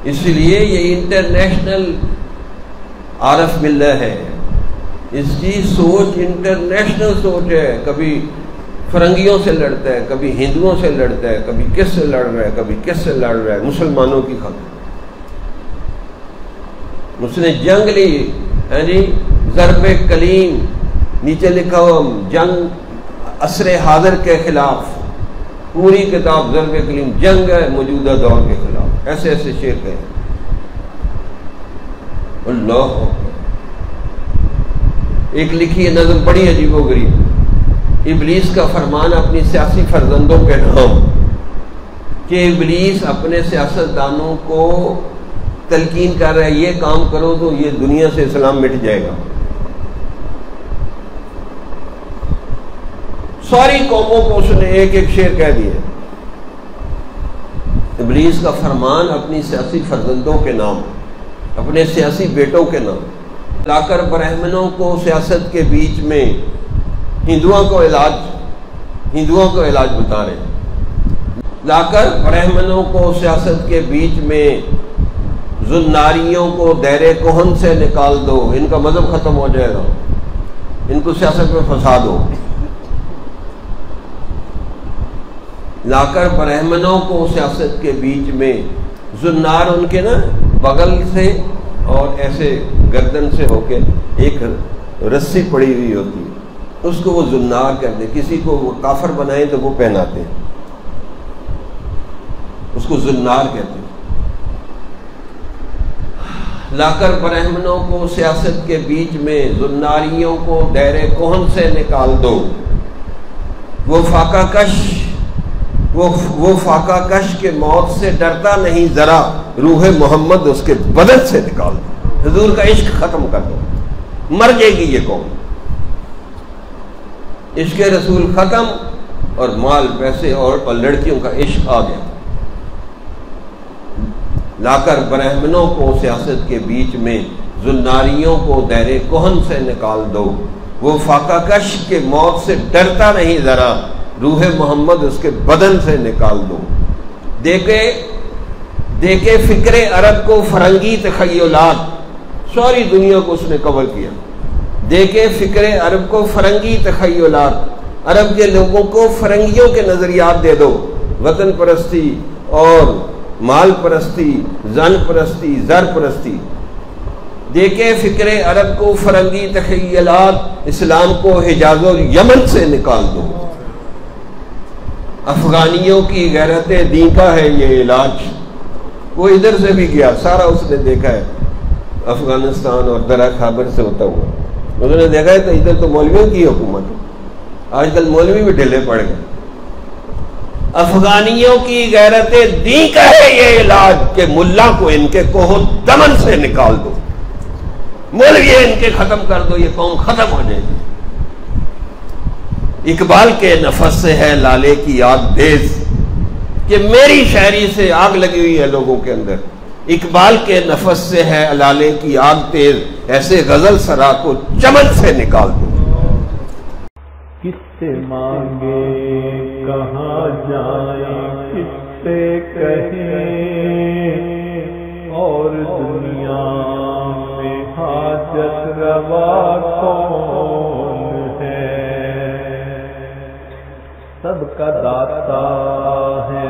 اس لیے یہ انٹرنیشنل عارف ملہ ہے، اس کی سوچ انٹرنیشنل سوچ ہے، کبھی فرنگیوں سے لڑتا ہے، کبھی ہندوؤں سے لڑتا ہے، کبھی کس سے لڑ رہا ہے، کبھی کس سے لڑ رہا ہے، مسلمانوں کی خاطر اس نے جنگ لی ہے جی، ضرب کلیم، نیچے لکھا ہوا جنگ عصر حاضر کے خلاف، پوری کتاب ضرب کلیم جنگ ہے موجودہ دور کے خلاف، ایسے ایسے شعر کہے۔ اللہ ایک لکھی ہے نظم بڑی عجیب و غریب، ابلیس کا فرمان اپنی سیاسی فرزندوں کے نام، کہ ابلیس اپنے سیاستدانوں کو تلقین کر رہا ہے یہ کام کرو تو یہ دنیا سے اسلام مٹ جائے گا۔ ساری قوموں کو اس نے ایک ایک شعر کہہ دیا، ابلیس کا فرمان اپنی سیاسی فرزندوں کے نام، اپنے سیاسی بیٹوں کے نام، لا کر برہمنوں کو سیاست کے بیچ میں ہندوؤں کو علاج بتا رہے ہیں، لا کر برہمنوں کو سیاست کے بیچ میں، زناریوں کو دیر کہن سے نکال دو، ان کا مذہب ختم ہو جائے گا، ان کو سیاست میں پھنسا دو۔ لا کر برہمنوں کو سیاست کے بیچ میں، زنار ان کے نا بغل سے اور ایسے گردن سے ہو کے ایک رسی پڑی ہوئی ہوتی ہے، اس کو وہ زنار کہتے ہیں، کسی کو وہ کافر بنائیں تو وہ پہناتے ہیں، اس کو زنار کہتے ہیں۔ لا کر برہمنوں کو سیاست کے بیچ میں، زناریوں کو دیر کہن سے نکال دو، وہ فاقہ کش کے موت سے ڈرتا نہیں ذرا، روح محمد اس کے بدن سے نکال دو، حضور کا عشق ختم کر دو، مر جائے گی یہ قوم۔ عشق رسول ختم اور مال پیسے اور لڑکیوں کا عشق آ گیا۔ لا کر برہمنوں کو سیاست کے بیچ میں، زناریوں کو دیر کہن سے نکال دو، وہ فاقہ کش کے موت سے ڈرتا نہیں ذرا، روح محمد اس کے بدن سے نکال دو۔ دیکھے فکر عرب کو فرنگی تخیلات، ساری دنیا کو اس نے کور کیا۔ دیکھے فکر عرب کو فرنگی تخیلات، عرب کے لوگوں کو فرنگیوں کے نظریات دے دو، وطن پرستی اور مال پرستی، زن پرستی، زر پرستی۔ دیکھے فکر عرب کو فرنگی تخیلات، اسلام کو حجاز و یمن سے نکال دو۔ افغانیوں کی غیرت دین کا ہے یہ علاج، وہ ادھر سے بھی گیا، سارا اس نے دیکھا ہے افغانستان اور درہ خابر سے ہوتا ہوا، انہوں نے دیکھا ہے تو ادھر تو مولویوں کی حکومت ہے، آج کل مولوی بھی ڈھیلے پڑ گئے۔ افغانیوں کی غیرت دین کا ہے یہ علاج، کہ ملا کو ان کے کوہ دمن سے نکال دو، مولوی ان کے ختم کر دو، یہ قوم ختم ہو جائے گی۔ اقبال کے نفس سے ہے لالے کی آگ تیز، کہ میری شاعری سے آگ لگی ہوئی ہے لوگوں کے اندر، اقبال کے نفس سے ہے لالے کی آگ تیز، ایسے غزل سرا کو چمن سے نکال دو۔ کس سے مانگے کہاں جائیں، کس سے کہیں، اور دنیا میں حاجت روا کون ہے، سب کا داتا ہے